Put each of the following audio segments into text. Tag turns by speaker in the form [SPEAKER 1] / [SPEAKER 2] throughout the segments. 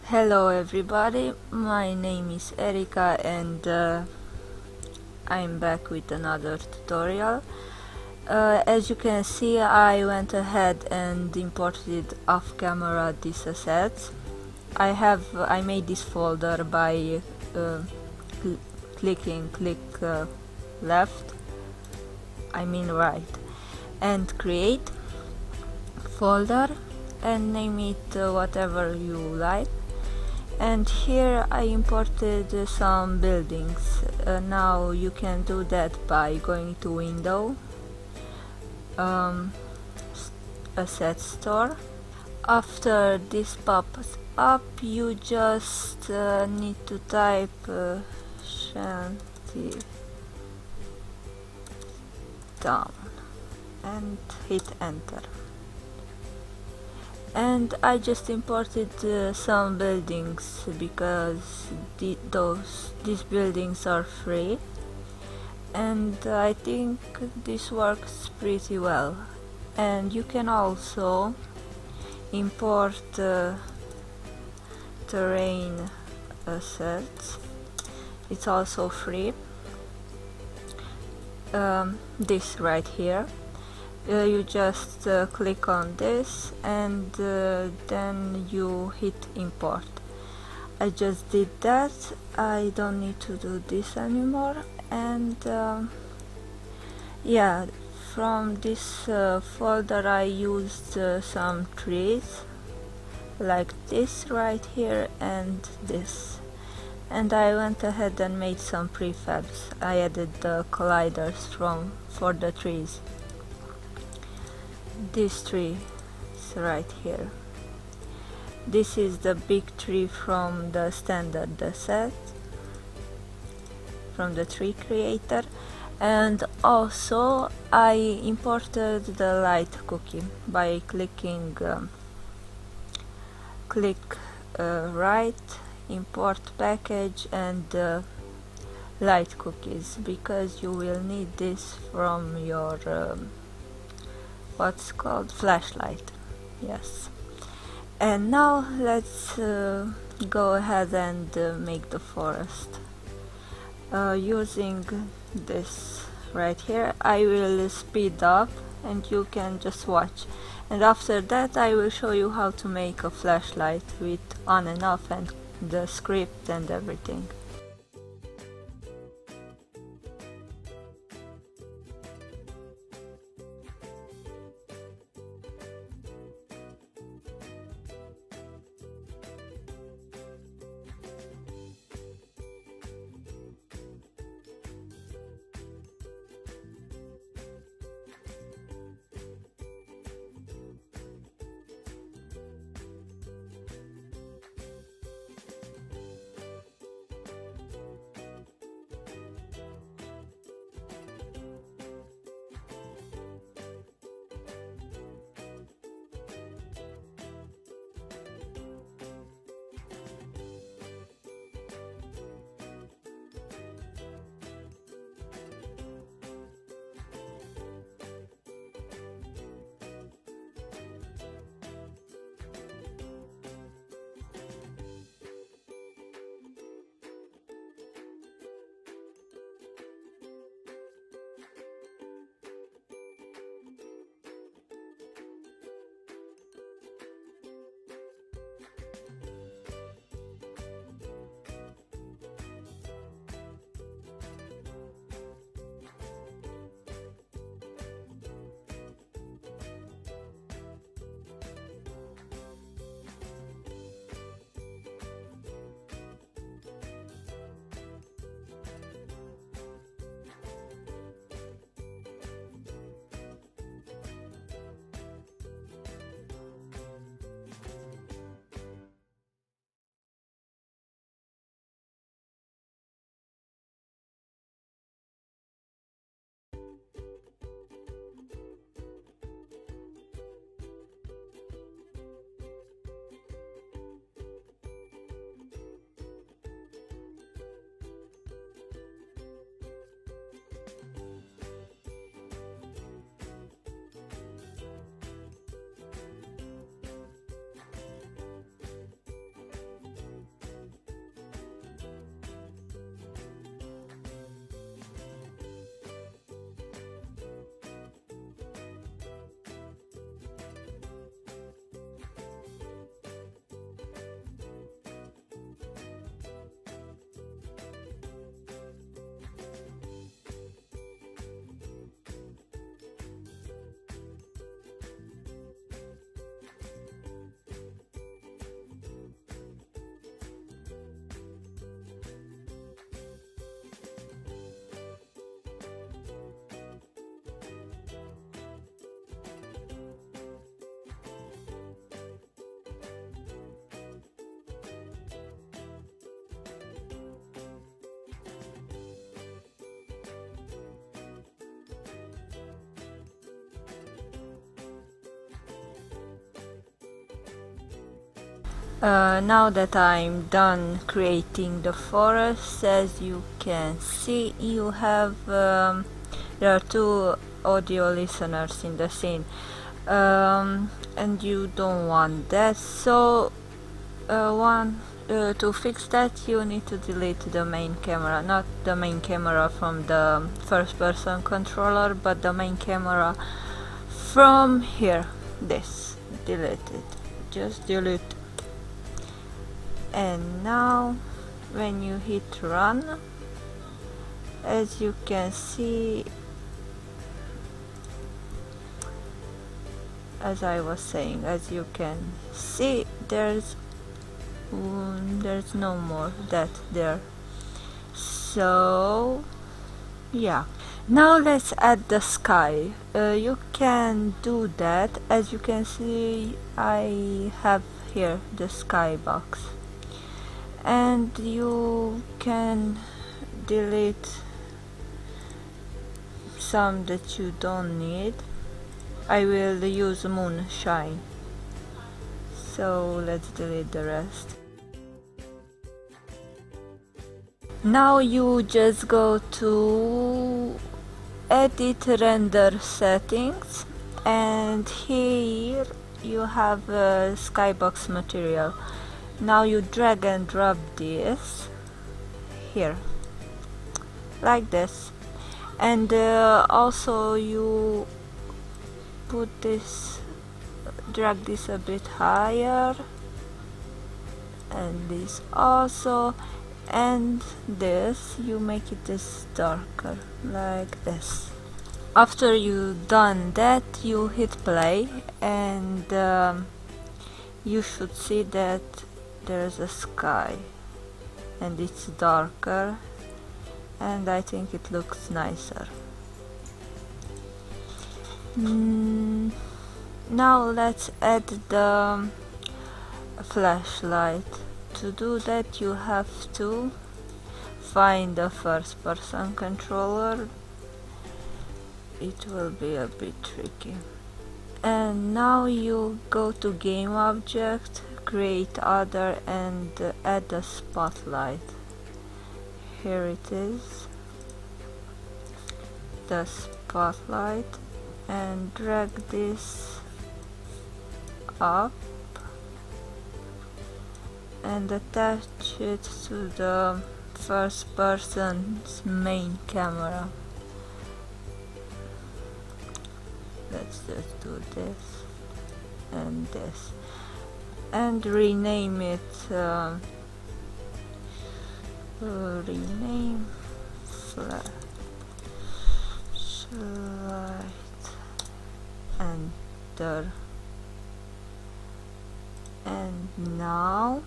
[SPEAKER 1] Hello everybody, my name is Erika and I'm back with another tutorial. As you can see, I went ahead and imported off camera these assets. I made this folder by clicking left, right, and create folder and name it whatever you like. And here I imported some buildings. Now you can do that by going to Window, Asset Store. After this pops up, you just need to type Shanty down and hit enter. And I just imported some buildings because these buildings are free, and I think this works pretty well. And you can also import terrain assets. It's also free. This right here. You just click on this and then you hit import. I just did that. I don't need to do this anymore. And yeah, from this folder I used some trees like this right here and this, and I went ahead and made some prefabs. I added the colliders for the trees. This tree is right here. This is the big tree from the standard set, from the tree creator. And also I imported the light cookie by clicking right, import package, and light cookies, because you will need this from your what's called flashlight. Yes. And now let's go ahead and make the forest. Using this right here, I will speed up and you can just watch. And after that I will show you how to make a flashlight with on and off and the script and everything. Now that I'm done creating the forest, as you can see, you have there are two audio listeners in the scene, and you don't want that. So to fix that, you need to delete the main camera, not the main camera from the first person controller, but the main camera from here. This, delete it, just delete. And now when you hit run, as you can see, as I was saying, as you can see, there's no more that there. So yeah, now let's add the sky. You can do that. As you can see, I have here the skybox, and you can delete some that you don't need. I will use moonshine, so let's delete the rest. Now you just go to edit render settings, and here you have skybox material. Now you drag and drop this here like this, and also you put this, drag this a bit higher, and this also, and this you make it this darker like this. After you done that, you hit play, and you should see that there's a sky and it's darker, and I think it looks nicer. Now let's add the flashlight. To do that, you have to find the first person controller. It will be a bit tricky. And now you go to game object, create other, and add a spotlight. Here it is, the spotlight, and drag this up and attach it to the first person's main camera. Let's just do this and this, and rename it rename flashlight. Enter. And now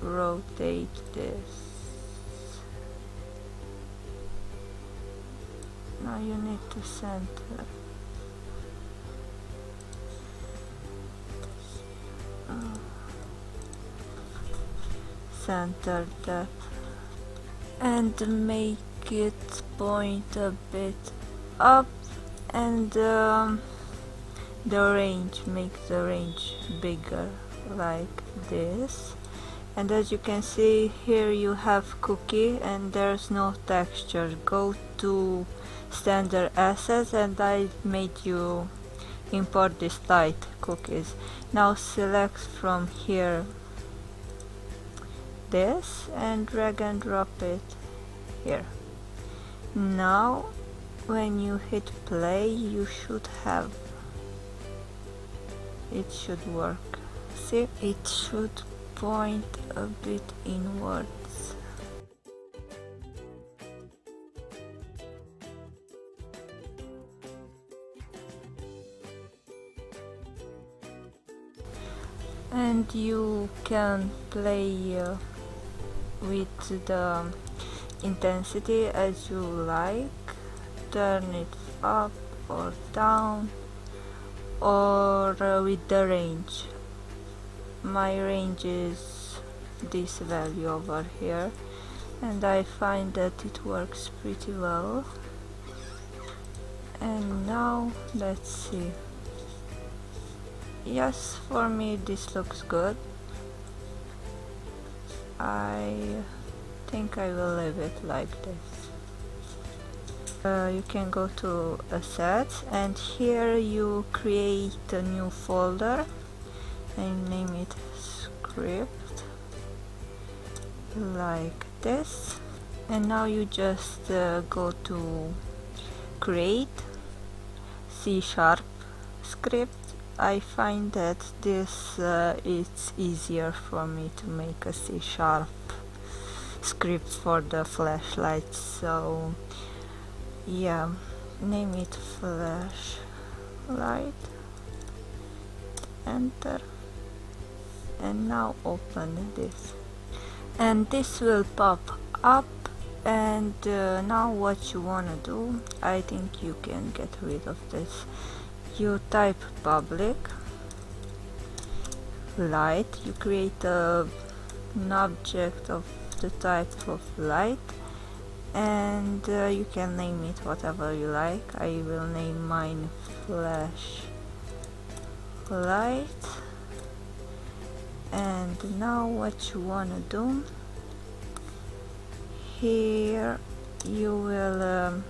[SPEAKER 1] rotate this. Now you need to center. Center that and make it point a bit up, and the range, make the range bigger like this. And as you can see here, you have cookie and there's no texture. Go to standard assets, and I made you import this light cookies. Now select from here this and drag and drop it here. Now when you hit play, you should have, it should work. See, it should point a bit inwards. And you can play with the intensity as you like, turn it up or down, or with the range. My range is this value over here, and I find that it works pretty well. And now let's see. yes, for me this looks good. I think I will leave it like this. You can go to assets, and here you create a new folder and name it script like this. And now you just go to create C# script. I find that this it's easier for me to make a C# script for the flashlight, so yeah, name it flashlight, enter, and now open this, and this will pop up. And now what you wanna do, I think you can get rid of this. You type public light, you create an object of the type of light, and you can name it whatever you like. I will name mine flashlight. And now what you wanna do, here you will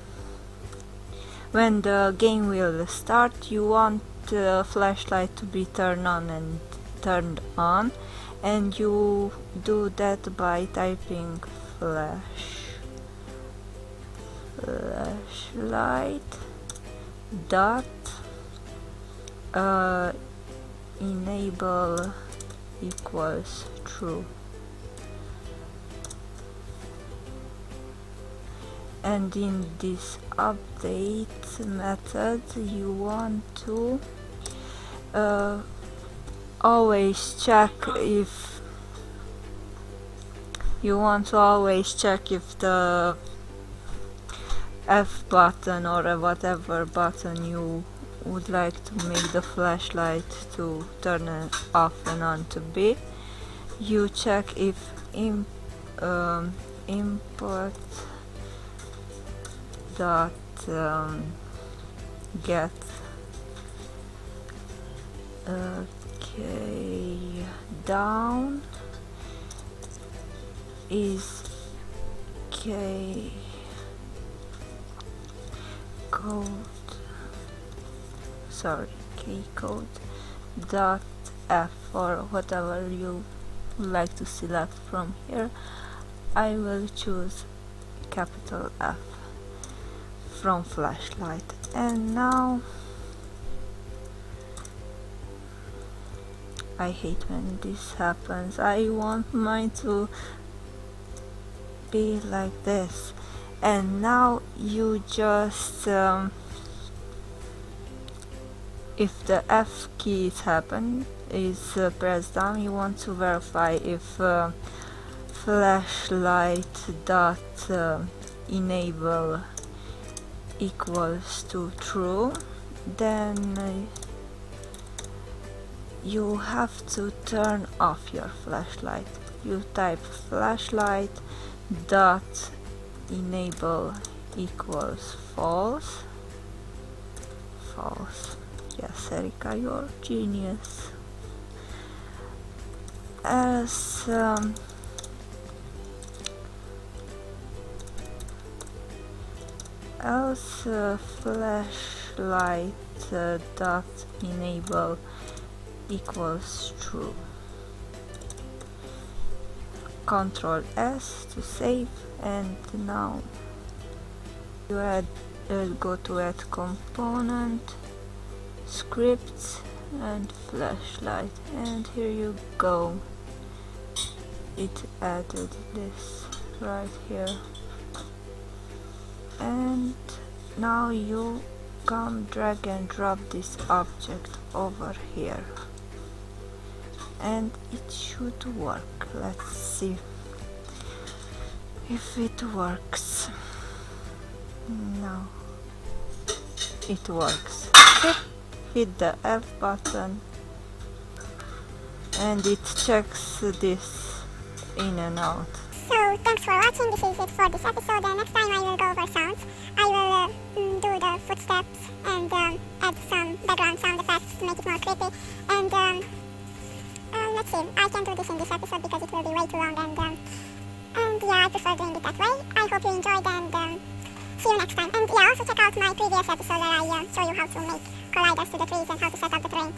[SPEAKER 1] when the game will start, you want the flashlight to be turned on, and you do that by typing flashlight dot enable equals true. And in this update method you want to always check if the F button or whatever button you would like to make the flashlight to turn it off and on to be. You check if input dot get down is k code dot f, or whatever you would like to select from here. I will choose capital F from flashlight. And now I hate when this happens. I want mine to be like this. And now you just if the F key is pressed down, you want to verify if flashlight dot enable equals to true. Then you have to turn off your flashlight. You type flashlight dot enable equals false. Yes, Erika, you're genius. Else flashlight dot enable equals true. Control S to save. And now you go to add component, scripts, and flashlight, and here you go, it added this right here. And now you come drag and drop this object over here, and it should work. Let's see if it works. No, it works. Hit the F button and it checks this in and out.
[SPEAKER 2] So thanks for watching. This is it for this episode, and next time I will go over sounds. I will do the footsteps and add some background sound effects to make it more creepy. And let's see, I can do this in this episode because it will be way too long, and yeah, I prefer doing it that way. I hope you enjoyed, and see you next time. And yeah, also check out my previous episode where I show you how to make colliders to the trees and how to set up the terrain.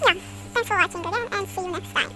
[SPEAKER 2] Yeah, thanks for watching again, and see you next time.